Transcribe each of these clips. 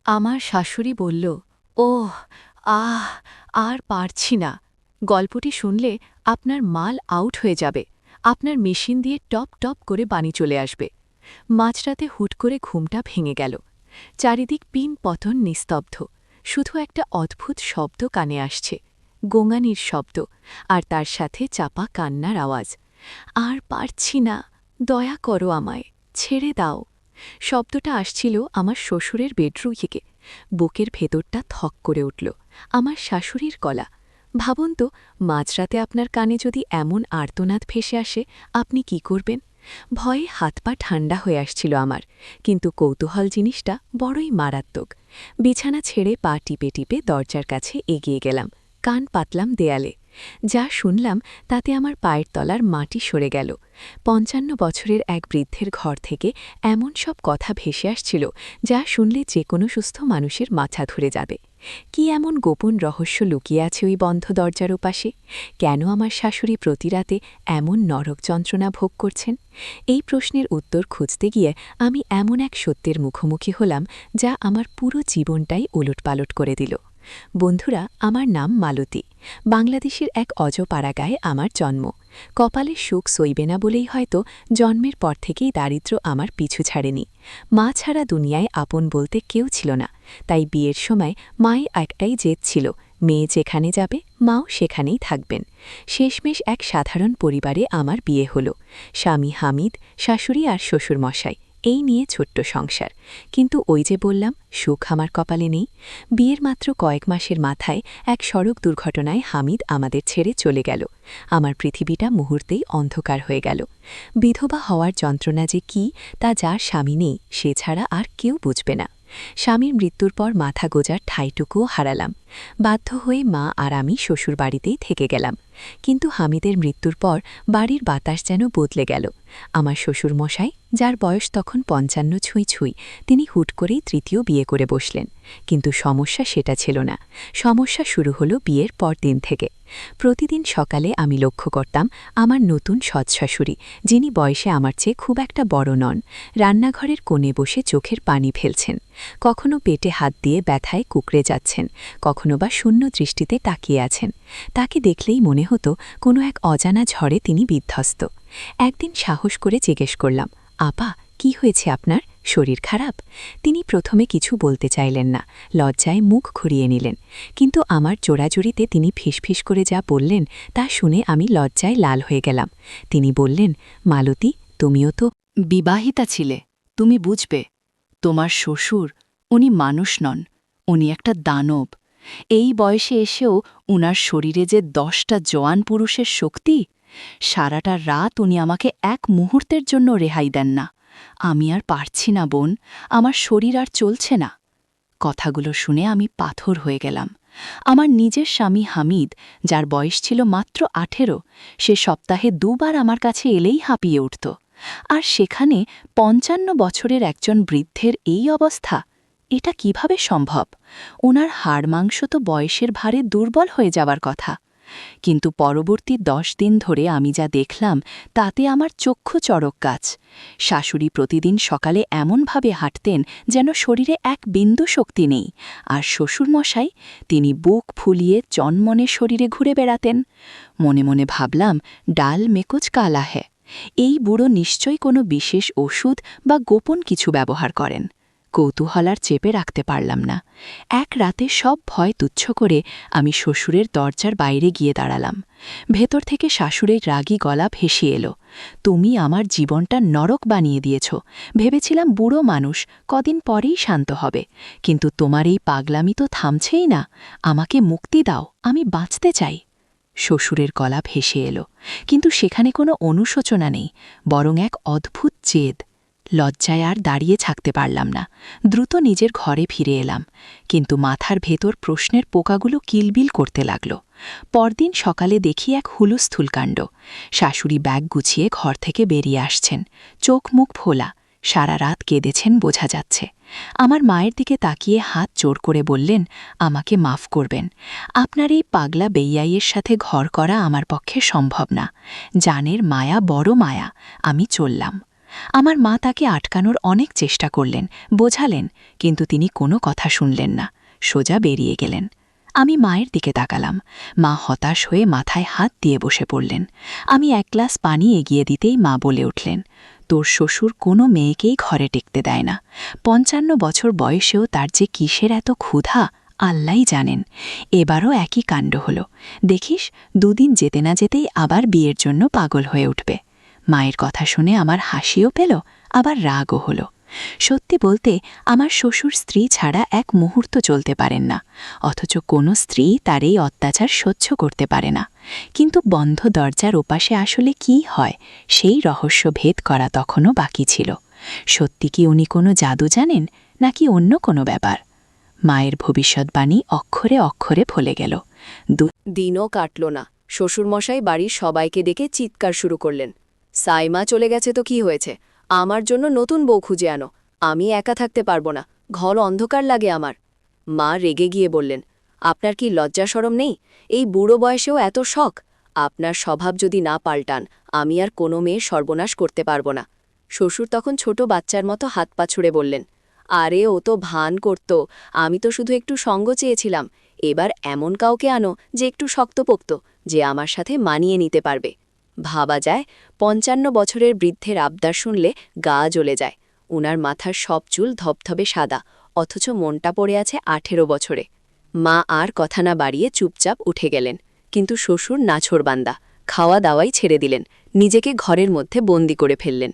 আমার শাশুড়ি বলল, ওহ, আহ, আর পারছি না। গল্পটি শুনলে আপনার মাল আউট হয়ে যাবে, আপনার মেশিন দিয়ে টপ টপ করে পানি চলে আসবে। মাঝরাতে হুট করে ঘুমটা ভেঙে গেল। চারিদিক পিন পতন নিস্তব্ধ, শুধু একটা অদ্ভুত শব্দ কানে আসছে, গোঙানির শব্দ, আর তার সাথে চাপা কান্নার আওয়াজ। আর পারছি না, দয়া করো আমায়, ছেড়ে দাও। শব্দটা আসছিল আমার শ্বশুরের বেডরুম থেকে। বুকের ভেতরটা থক করে উঠল। আমার শাশুড়ির গলা। ভাবুন তো, মাঝরাতে আপনার কানে যদি এমন আর্তনাদ ভেসে আসে, আপনি কি করবেন? ভয়ে হাত পা ঠান্ডা হয়ে আসছিল আমার, কিন্তু কৌতূহল জিনিসটা বড়ই মারাত্মক। বিছানা ছেড়ে পা টিপে টিপে দরজার কাছে এগিয়ে গেলাম, কান পাতলাম দেয়ালে। যা শুনলাম তাতে আমার পায়ের তলার মাটি সরে গেল। ৫৫ বছরের এক বৃদ্ধের ঘর থেকে এমন সব কথা ভেসে আসছিল যা শুনলে যে কোনো সুস্থ মানুষের মাথা ধরে যাবে। কি এমন গোপন রহস্য লুকিয়ে আছে ওই বন্ধ দরজার ওপাশে? কেন আমার শাশুড়ি প্রতি রাতে এমন নরক যন্ত্রণা ভোগ করছেন? এই প্রশ্নের উত্তর খুঁজতে গিয়ে আমি এমন এক সত্যের মুখোমুখি হলাম যা আমার পুরো জীবনটাই ওলটপালট করে দিল। বন্ধুরা, আমার নাম মালতী। বাংলাদেশের এক অজপাড়াগায়ে আমার জন্ম। কপালে সুখ সইবে না বলেই হয়তো জন্মের পর থেকেই দারিদ্র্য আমার পিছু ছাড়েনি। মা ছাড়া দুনিয়ায় আপন বলতে কেউ ছিল না, তাই বিয়ের সময় মায়ের একটাই জেদ ছিল, মেয়ে যেখানে যাবে মাও সেখানেই থাকবেন। শেষমেশ এক সাধারণ পরিবারে আমার বিয়ে হল। স্বামী হামিদ, শাশুড়ি আর শ্বশুরমশাই, এই নিয়ে ছোট্ট সংসার। কিন্তু ওই যে বললাম, সুখ আমার কপালে নেই। বিয়ের মাত্র কয়েক মাসের মাথায় এক সড়ক দুর্ঘটনায় হামিদ আমাদের ছেড়ে চলে গেল। আমার পৃথিবীটা মুহূর্তেই অন্ধকার হয়ে গেল। বিধবা হওয়ার যন্ত্রণা যে কি, তা যার স্বামী নেই সে ছাড়া আর কেউ বুঝবে না। স্বামীর মৃত্যুর পর মাথা গোজার ঠাঁইটুকুও হারালাম। বাধ্য হয়ে মা আর আমি শ্বশুরবাড়িতেই থেকে গেলাম। কিন্তু হামিদের মৃত্যুর পর বাড়ির বাতাস যেন বদলে গেল। আমার শ্বশুরমশাই, যার বয়স তখন ৫৫ ছুঁই ছুঁই, তিনি হুট করেই তৃতীয় বিয়ে করে বসলেন। কিন্তু সমস্যা সেটা ছিল না। সমস্যা শুরু হলো বিয়ের পরদিন থেকে। প্রতিদিন সকালে আমি লক্ষ্য করতাম আমার নতুন সৎশাশুড়ি, যিনি বয়সে আমার চেয়ে খুব একটা বড় নন, রান্নাঘরের কোণে বসে চোখের পানি ফেলছেন। কখনো পেটে হাত দিয়ে ব্যথায় কুঁকড়ে যাচ্ছেন, কখনো বা শূন্য দৃষ্টিতে তাকিয়ে আছেন। তাকে দেখলেই মনে হতো কোনো এক অজানা ঝড়ে তিনি বিধ্বস্ত। একদিন সাহস করে জিজ্ঞেস করলাম, আপা, কি হয়েছে আপনার? শরীর খারাপ? তিনি প্রথমে কিছু বলতে চাইলেন না, লজ্জায় মুখ ঘুরিয়ে নিলেন। কিন্তু আমার জোড়াজুড়িতে তিনি ফিসফিস করে যা বললেন তা শুনে আমি লজ্জায় লাল হয়ে গেলাম। তিনি বললেন, মালতী, তুমিও তো বিবাহিতা ছিলে, তুমি বুঝবে। তোমার শ্বশুর, উনি মানুষ নন, উনি একটা দানব। এই বয়সে এসেও উনার শরীরে যে ১০টা জোয়ান পুরুষের শক্তি, সারাটা রাত উনি আমাকে এক মুহূর্তের জন্য রেহাই দেন না। আমি আর পারছি না বোন, আমার শরীর আর চলছে না। কথাগুলো শুনে আমি পাথর হয়ে গেলাম। আমার নিজের স্বামী হামিদ, যার বয়স ছিল মাত্র ১৮, সে সপ্তাহে ২ বার আমার কাছে এলেই হাঁপিয়ে উঠত। আর সেখানে ৫৫ বছরের একজন বৃদ্ধের এই অবস্থা, এটা কিভাবে সম্ভব? ওনার হাড় মাংস তো বয়সের ভারে দুর্বল হয়ে যাওয়ার কথা। কিন্তু পরবর্তী ১০ দিন ধরে আমি যা দেখলাম তাতে আমার চক্ষু চড়ক গাছ। শাশুড়ি প্রতিদিন সকালে এমনভাবে হাঁটতেন যেন শরীরে এক বিন্দু শক্তি নেই, আর শ্বশুরমশাই, তিনি বুক ফুলিয়ে চনমনে শরীরে ঘুরে বেড়াতেন। মনে মনে ভাবলাম, ডাল মেকুচ কালা হ্যায়, এই বুড়ো নিশ্চয়ই কোনো বিশেষ ওষুধ বা গোপন কিছু ব্যবহার করেন। কৌতূহল আর চেপে রাখতে পারলাম না। এক রাতে সব ভয় তুচ্ছ করে আমি শ্বশুরের দরজার বাইরে গিয়ে দাঁড়ালাম। ভেতর থেকে শাশুড়ির রাগী গলা ভেসে এলো, তুমি আমার জীবনটা নরক বানিয়ে দিয়েছ। ভেবেছিলাম বুড়ো মানুষ কদিন পরেই শান্ত হবে, কিন্তু তোমার এই পাগলামি তো থামছেই না। আমাকে মুক্তি দাও, আমি বাঁচতে চাই। শ্বশুরের গলা ভেসে এলো, কিন্তু সেখানে কোনো অনুশোচনা নেই, বরং এক অদ্ভুত জেদ। লজ্জায় আর দাঁড়িয়ে থাকতে পারলাম না, দ্রুত নিজের ঘরে ফিরে এলাম। কিন্তু মাথার ভেতর প্রশ্নের পোকাগুলো কিলবিল করতে লাগল। পরদিন সকালে দেখি এক হুলস্থুল কাণ্ড। শাশুড়ি ব্যাগ গুছিয়ে ঘর থেকে বেরিয়ে আসছেন, চোখ মুখ ফোলা, সারা রাত কেঁদেছেন বোঝা যাচ্ছে। আমার মায়ের দিকে তাকিয়ে হাত জোর করে বললেন, আমাকে মাফ করবেন, আপনার এই পাগলা বেইয়াইয়ের সাথে ঘর করা আমার পক্ষে সম্ভব না। জানের মায়া বড় মায়া, আমি চললাম। আমার মা তাকে আটকানোর অনেক চেষ্টা করলেন, বোঝালেন, কিন্তু তিনি কোনো কথা শুনলেন না, সোজা বেরিয়ে গেলেন। আমি মায়ের দিকে তাকালাম। মা হতাশ হয়ে মাথায় হাত দিয়ে বসে পড়লেন। আমি এক গ্লাস পানি এগিয়ে দিতেই মা বলে উঠলেন, তোর শ্বশুর কোনো মেয়েকেই ঘরে টেকতে দেয় না। ৫৫ বছর বয়সেও তার যে কিসের এত ক্ষুধা আল্লাই জানেন। এবারও একই কাণ্ড হল। দেখিস, দুদিন যেতে না যেতেই আবার বিয়ের জন্য পাগল হয়ে উঠবে। মায়ের কথা শুনে আমার হাসিও পেল, আবার রাগও হল। সত্যি বলতে আমার শ্বশুর স্ত্রী ছাড়া এক মুহূর্ত চলতে পারেন না, অথচ কোনো স্ত্রী তার এই অত্যাচার সহ্য করতে পারে না। কিন্তু বন্ধ দরজার ওপাশে আসলে কি হয় সেই রহস্য ভেদ করা তখনও বাকি ছিল। সত্যি কি উনি কোনো জাদু জানেন, নাকি অন্য কোনো ব্যাপার? মায়ের ভবিষ্যৎবাণী অক্ষরে অক্ষরে ফলে গেল। দিনও কাটল না, শ্বশুরমশাই বাড়ির সবাইকে ডেকে চিৎকার শুরু করলেন, সাইমা চলে গেছে তো কি হয়েছে, আমার জন্য নতুন বউ খুঁজে আনো, আমি একা থাকতে পারবো না, ঘর অন্ধকার লাগে আমার। মা রেগে গিয়ে বললেন, আপনার কি লজ্জা শরম নেই? এই বুড়ো বয়সেও এত শখ? আপনার স্বভাব যদি না পাল্টান, আমি আর কোনো মেয়ের সর্বনাশ করতে পারবো না। শ্বশুর তখন ছোট বাচ্চার মতো হাত পা ছুড়ে বললেন, আরে ও তো ভান করত, আমি তো শুধু একটু সঙ্গ চেয়েছিলাম। এবার এমন কাউকে আনো যে একটু শক্তপোক্ত, যে আমার সাথে মানিয়ে নিতে পারবে। ভাবা যায়, ৫৫ বছরের বৃদ্ধের আবদার শুনলে গা জ্বলে যায়। উনার মাথার সব চুল ধবধবে সাদা, অথচ মনটা পড়ে আছে ১৮ বছরে। মা আর কথা না বাড়িয়ে চুপচাপ উঠে গেলেন, কিন্তু শ্বশুর নাছোড়বান্দা, খাওয়া দাওয়াই ছেড়ে দিলেন, নিজেকে ঘরের মধ্যে বন্দি করে ফেললেন।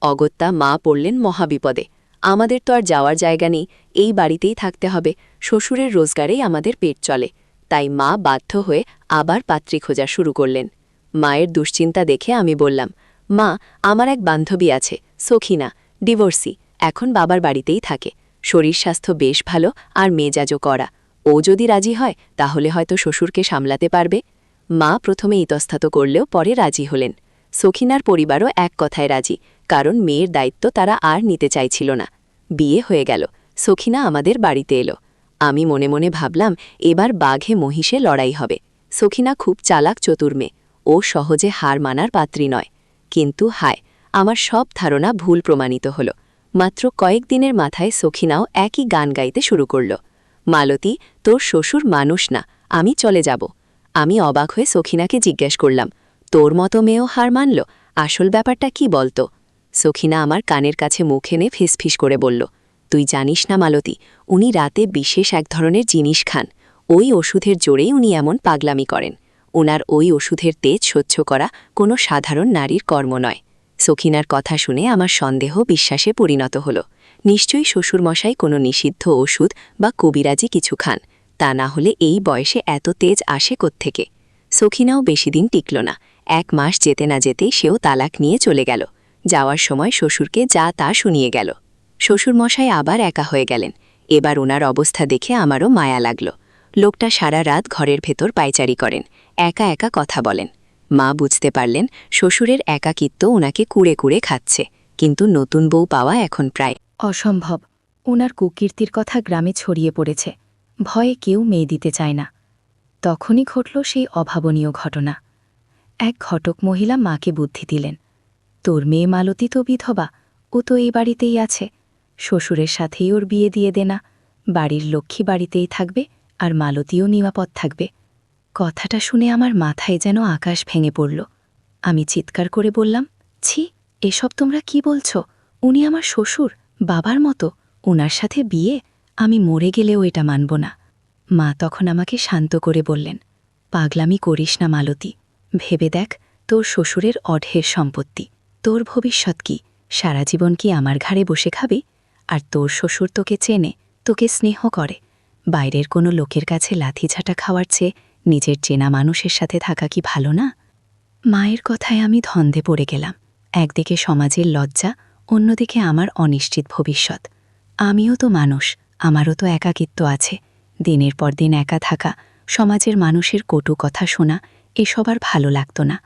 অগত্যা মা পড়লেন মহাবিপদে। আমাদের তো আর যাওয়ার জায়গা নেই, এই বাড়িতেই থাকতে হবে, শ্বশুরের রোজগারেই আমাদের পেট চলে। তাই মা বাধ্য হয়ে আবার পাত্রী খোঁজা শুরু করলেন। মায়ের দুশ্চিন্তা দেখে আমি বললাম, মা, আমার এক বান্ধবী আছে, সখিনা, ডিভোর্সি, এখন বাবার বাড়িতেই থাকে, শরীর স্বাস্থ্য বেশ ভালো আর মেজাজও করা। ও যদি রাজি হয় তাহলে হয়তো শ্বশুরকে সামলাতে পারবে। মা প্রথমে ইতস্তত করলেও পরে রাজি হলেন। সখিনার পরিবারও এক কথায় রাজি, কারণ মেয়ের দায়িত্ব তারা আর নিতে চাইছিল না। বিয়ে হয়ে গেল, সখিনা আমাদের বাড়িতে এলো। আমি মনে মনে ভাবলাম, এবার বাঘে মহিষে লড়াই হবে। সখিনা খুব চালাক চতুর মেয়ে, ও সহজে হার মানার পাত্রী নয়। কিন্তু হায়, আমার সব ধারণা ভুল প্রমাণিত হল। মাত্র কয়েকদিনের মাথায় সখিনাও একই গান গাইতে শুরু করল, মালতী, তোর শ্বশুর মানুষ না, আমি চলে যাব। আমি অবাক হয়ে সখিনাকে জিজ্ঞেস করলাম, তোর মতো মেয়েও হার মানল, আসল ব্যাপারটা কি বলতো? সখিনা আমার কানের কাছে মুখ এনে ফিসফিস করে বলল, তুই জানিস না মালতী, উনি রাতে বিশেষ এক ধরনের জিনিস খান, ওই ওষুধের জোরেই উনি এমন পাগলামি করেন। ওনার ওই ওষুধের তেজ সহ্য করা কোনো সাধারণ নারীর কর্ম নয়। সখিনার কথা শুনে আমার সন্দেহ বিশ্বাসে পরিণত হল। নিশ্চয়ই শ্বশুরমশাই কোনো নিষিদ্ধ ওষুধ বা কবিরাজি কিছু খান, তা না হলে এই বয়সে এত তেজ আসে কোত্থেকে? সখিনাও বেশি দিন টিকল না, ১ মাস যেতে না যেতেই সেও তালাক নিয়ে চলে গেল। যাওয়ার সময় শ্বশুরকে যা তা শুনিয়ে গেল। শ্বশুরমশাই আবার একা হয়ে গেলেন। এবার ওনার অবস্থা দেখে আমারও মায়া লাগল। লোকটা সারা রাত ঘরের ভেতর পায়চারি করেন, একা একা কথা বলেন। মা বুঝতে পারলেন শ্বশুরের একাকিত্ব ওনাকে কুড়ে কুড়ে খাচ্ছে, কিন্তু নতুন বউ পাওয়া এখন প্রায় অসম্ভব। ওনার কুকীর্তির কথা গ্রামে ছড়িয়ে পড়েছে, ভয়ে কেউ মেয়ে দিতে চায় না। তখনই ঘটল সেই অভাবনীয় ঘটনা। এক ঘটক মহিলা মাকে বুদ্ধি দিলেন, তোর মেয়ে মালতী তো বিধবা, ও তো এই বাড়িতেই আছে, শ্বশুরের সাথেই ওর বিয়ে দিয়ে দে না, বাড়ির লক্ষ্মী বাড়িতেই থাকবে আর মালতীও নিরাপদ থাকবে। কথাটা শুনে আমার মাথায় যেন আকাশ ভেঙে পড়ল। আমি চিৎকার করে বললাম, ছি, এসব তোমরা কি বলছো? উনি আমার শ্বশুর, বাবার মতো, ওনার সাথে বিয়ে? আমি মরে গেলেও এটা মানব না। মা তখন আমাকে শান্ত করে বললেন, পাগলামি করিস না মালতী, ভেবে দেখ, তোর শ্বশুরের অঢের সম্পত্তি, তোর ভবিষ্যৎ কি? সারা জীবন কি আমার ঘাড়ে বসে খাবি? আর তোর শ্বশুর তোকে চেনে, তোকে স্নেহ করে, বাইরের কোনো লোকের কাছে লাথিঝাঁটা খাওয়ার চেয়ে নিজের চেনা মানুষের সাথে থাকা কি ভালো না? মায়ের কথায় আমি ধন্দে পড়ে গেলাম। একদিকে সমাজের লজ্জা, অন্যদিকে আমার অনিশ্চিত ভবিষ্যৎ। আমিও তো মানুষ, আমারও তো একাকিত্ব আছে। দিনের পর দিন একা থাকা, সমাজের মানুষের কটু কথা শোনা, এসব আর ভালো লাগত না।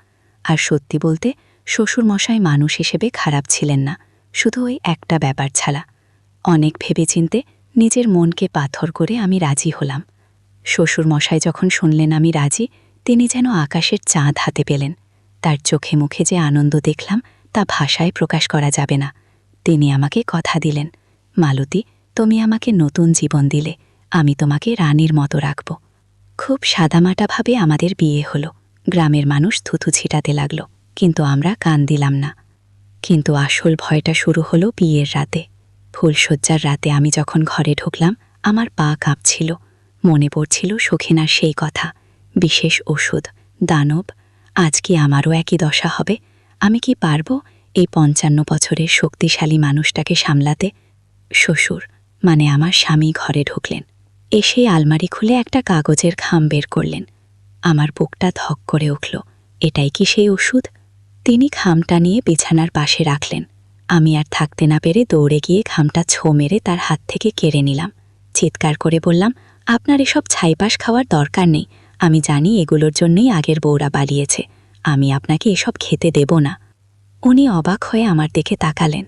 আর সত্যি বলতে শ্বশুরমশাই মানুষ হিসেবে খারাপ ছিলেন না, শুধু ওই একটা ব্যাপার ছাড়া। অনেক ভেবেচিন্তে নিজের মনকে পাথর করে আমি রাজি হলাম। শ্বশুরমশাই যখন শুনলেন আমি রাজি, তিনি যেন আকাশের চাঁদ হাতে পেলেন। তার চোখে মুখে যে আনন্দ দেখলাম, তা তা ভাষায় প্রকাশ করা যাবে না। তিনি আমাকে কথা দিলেন, মালতী, তুমি আমাকে নতুন জীবন দিলে, আমি তোমাকে রানীর মতো রাখব। খুব সাদামাটাভাবে আমাদের বিয়ে হলো। গ্রামের মানুষ থুথু ছিটাতে লাগল, কিন্তু আমরা কান দিলাম না। কিন্তু আসল ভয়টা শুরু হলো বিয়ের রাতে। ফুলশয্যার রাতে আমি যখন ঘরে ঢুকলাম, আমার পা কাঁপছিল। মনে পড়ছিল সখিনার সেই কথা, বিশেষ ওষুধ, দানব। আজ কি আমারও একই দশা হবে? আমি কি পারব এই ৫৫ বছরের শক্তিশালী মানুষটাকে সামলাতে? শ্বশুর, মানে আমার স্বামী ঘরে ঢুকলেন। এসে আলমারি খুলে একটা কাগজের খাম বের করলেন। আমার বুকটা ধক করে উঠল। এটাই কি সেই ওষুধ? তিনি খামটা নিয়ে বিছানার পাশে রাখলেন। আমি আর থাকতে না পেরে দৌড়ে গিয়ে খামটা ছো মেরে তার হাত থেকে কেড়ে নিলাম। চিৎকার করে বললাম, আপনার এসব ছাইপাশ খাওয়ার দরকার নেই। আমি জানি এগুলোর জন্যই আগের বউরা বালিয়েছে। আমি আপনাকে এসব খেতে দেব না। উনি অবাক হয়ে আমার দিকে তাকালেন।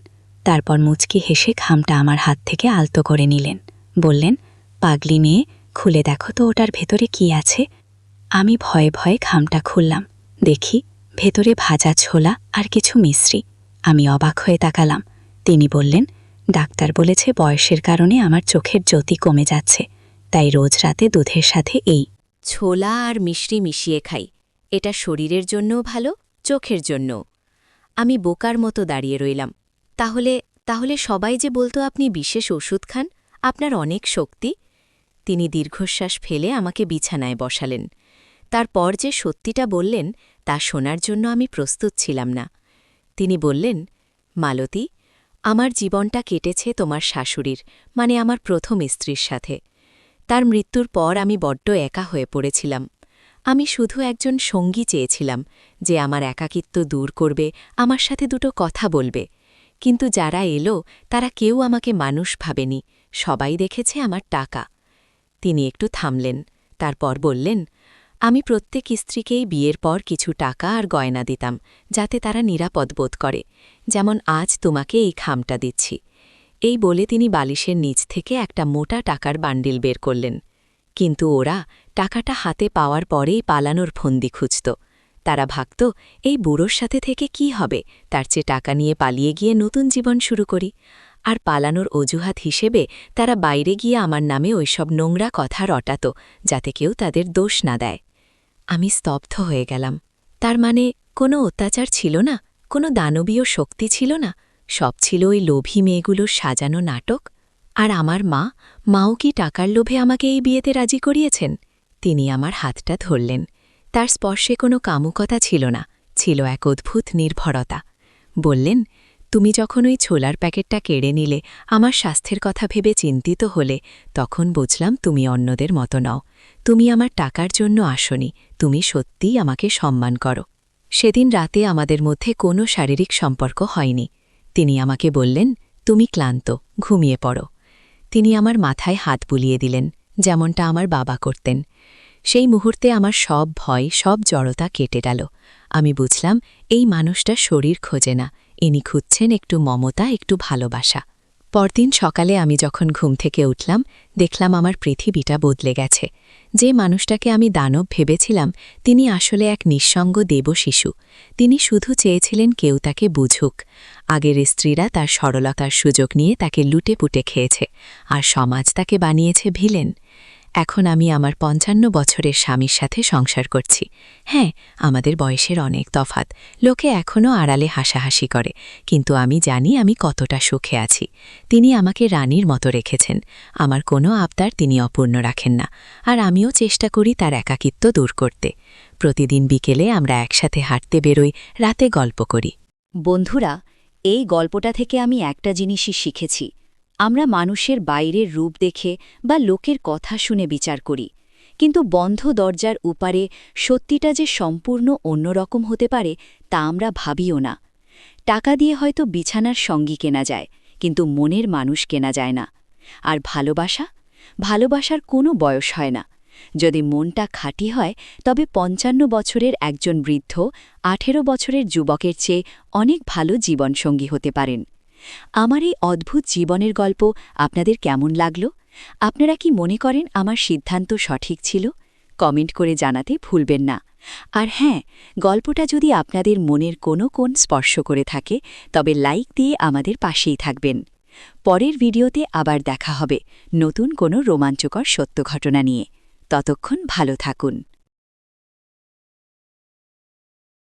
তারপর মুচকি হেসে খামটা আমার হাত থেকে আলতো করে নিলেন। বললেন, পাগলি মেয়ে, খুলে দেখো তো ওটার ভেতরে কি আছে। আমি ভয়ে ভয়ে খামটা খুললাম। দেখি ভেতরে ভাজা ছোলা আর কিছু মিশ্রি। আমি অবাক হয়ে তাকালাম। তিনি বললেন, ডাক্তার বলেছে বয়সের কারণে আমার চোখের জ্যোতি কমে যাচ্ছে, তাই রোজ রাতে দুধের সাথে এই ছোলা আর মিশ্রি মিশিয়ে খাই। এটা শরীরের জন্যও ভালো, চোখের জন্যও। আমি বোকার মতো দাঁড়িয়ে রইলাম। তাহলে তাহলে সবাই যে বলতো আপনি বিশেষ ওষুধ খান, আপনার অনেক শক্তি। তিনি দীর্ঘশ্বাস ফেলে আমাকে বিছানায় বসালেন। তারপর যে সত্যিটা বললেন তা শোনার জন্য আমি প্রস্তুত ছিলাম না। তিনি বললেন, মালতী, আমার জীবনটা কেটেছে তোমার শাশুড়ির, মানে আমার প্রথম স্ত্রীর সাথে। তার মৃত্যুর পর আমি বড্ড একা হয়ে পড়েছিলাম। আমি শুধু একজন সঙ্গী চেয়েছিলাম, যে আমার একাকিত্ব দূর করবে, আমার সাথে দুটো কথা বলবে। কিন্তু যারা এলো তারা কেউ আমাকে মানুষ ভাবেনি, সবাই দেখেছে আমার টাকা। তিনি একটু থামলেন, তারপর বললেন, আমি প্রত্যেক স্ত্রীকেই বিয়ের পর কিছু টাকা আর গয়না দিতাম, যাতে তারা নিরাপদ বোধ করে, যেমন আজ তোমাকে এই খামটা দিচ্ছি। এই বলে তিনি বালিশের নিচ থেকে একটা মোটা টাকার বান্ডিল বের করলেন। কিন্তু ওরা টাকাটা হাতে পাওয়ার পরেই পালানোর ফন্দি খুঁজত। তারা ভাবত, এই বুড়োর সাথে থেকে কি হবে, তার চেয়ে টাকা নিয়ে পালিয়ে গিয়ে নতুন জীবন শুরু করি। আর পালানোর অজুহাত হিসেবে তারা বাইরে গিয়ে আমার নামে ওইসব নোংরা কথা রটাত, যাতে কেউ তাদের দোষ না দেয়। আমি স্তব্ধ হয়ে গেলাম। তার মানে কোনো অত্যাচার ছিল না, কোনো দানবীয় শক্তি ছিল না, সব ছিল ওই লোভী মেয়েগুলোর সাজানো নাটক। আর আমার মাও কি টাকার লোভে আমাকে এই বিয়েতে রাজি করিয়েছেন? তিনি আমার হাতটা ধরলেন। তার স্পর্শে কোনো কামুকতা ছিল না, ছিল এক অদ্ভুত নির্ভরতা। বললেন, তুমি যখন ওই ছোলার প্যাকেটটা কেড়ে নিলে, আমার স্বাস্থ্যের কথা ভেবে চিন্তিত হলে, তখন বুঝলাম তুমি অন্যদের মতো নও। তুমি আমার টাকার জন্য আসনি, তুমি সত্যিই আমাকে সম্মান করো। সেদিন রাতে আমাদের মধ্যে কোনো শারীরিক সম্পর্ক হয়নি। তিনি আমাকে বললেন, তুমি ক্লান্ত, ঘুমিয়ে পড়ো। তিনি আমার মাথায় হাত বুলিয়ে দিলেন, যেমনটা আমার বাবা করতেন। সেই মুহূর্তে আমার সব ভয়, সব জড়তা কেটে গেল। আমি বুঝলাম, এই মানুষটা শরীর খোঁজে না, ইনি খুঁজছেন একটু মমতা, একটু ভালোবাসা। পরদিন সকালে আমি যখন ঘুম থেকে উঠলাম, দেখলাম আমার পৃথিবীটা বদলে গেছে। যে মানুষটাকে আমি দানব ভেবেছিলাম, তিনি আসলে এক নিঃসঙ্গ দেবশিশু। তিনি শুধু চেয়েছিলেন কেউ তাকে বুঝুক। আগের স্ত্রীরা তার সরলতার সুযোগ নিয়ে তাকে লুটেপুটে খেয়েছে, আর সমাজ তাকে বানিয়েছে ভিলেন। এখন আমি আমার ৫৫ বছরের স্বামীর সাথে সংসার করছি। হ্যাঁ, আমাদের বয়সের অনেক তফাৎ, লোকে এখনও আড়ালে হাসাহাসি করে, কিন্তু আমি জানি আমি কতটা সুখে আছি। তিনি আমাকে রানীর মতো রেখেছেন, আমার কোনো আবদার তিনি অপূর্ণ রাখেন না, আর আমিও চেষ্টা করি তার একাকিত্ব দূর করতে। প্রতিদিন বিকেলে আমরা একসাথে হাঁটতে বেরোই, রাতে গল্প করি। বন্ধুরা, এই গল্পটা থেকে আমি একটা জিনিসই শিখেছি। আমরা মানুষের বাইরের রূপ দেখে বা লোকের কথা শুনে বিচার করি, কিন্তু বন্ধ দরজার উপারে সত্যিটা যে সম্পূর্ণ অন্যরকম হতে পারে তা আমরা ভাবিও না। টাকা দিয়ে হয়তো বিছানার সঙ্গী কেনা যায়, কিন্তু মনের মানুষ কেনা যায় না। আর ভালোবাসার কোনো বয়স হয় না। যদি মনটা খাঁটি হয়, তবে ৫৫ বছরের একজন বৃদ্ধ ১৮ বছরের যুবকের চেয়ে অনেক ভালো জীবনসঙ্গী হতে পারেন। আমার এই অদ্ভুত জীবনের গল্প আপনাদের কেমন লাগল? আপনারা কি মনে করেন আমার সিদ্ধান্ত সঠিক ছিল? কমেন্ট করে জানাতে ভুলবেন না। আর হ্যাঁ, গল্পটা যদি আপনাদের মনের কোনো কোণ স্পর্শ করে থাকে তবে লাইক দিয়ে আমাদের পাশেই থাকবেন। পরের ভিডিওতে আবার দেখা হবে নতুন কোনো রোমাঞ্চকর সত্য ঘটনা নিয়ে। ততক্ষণ ভালো থাকুন।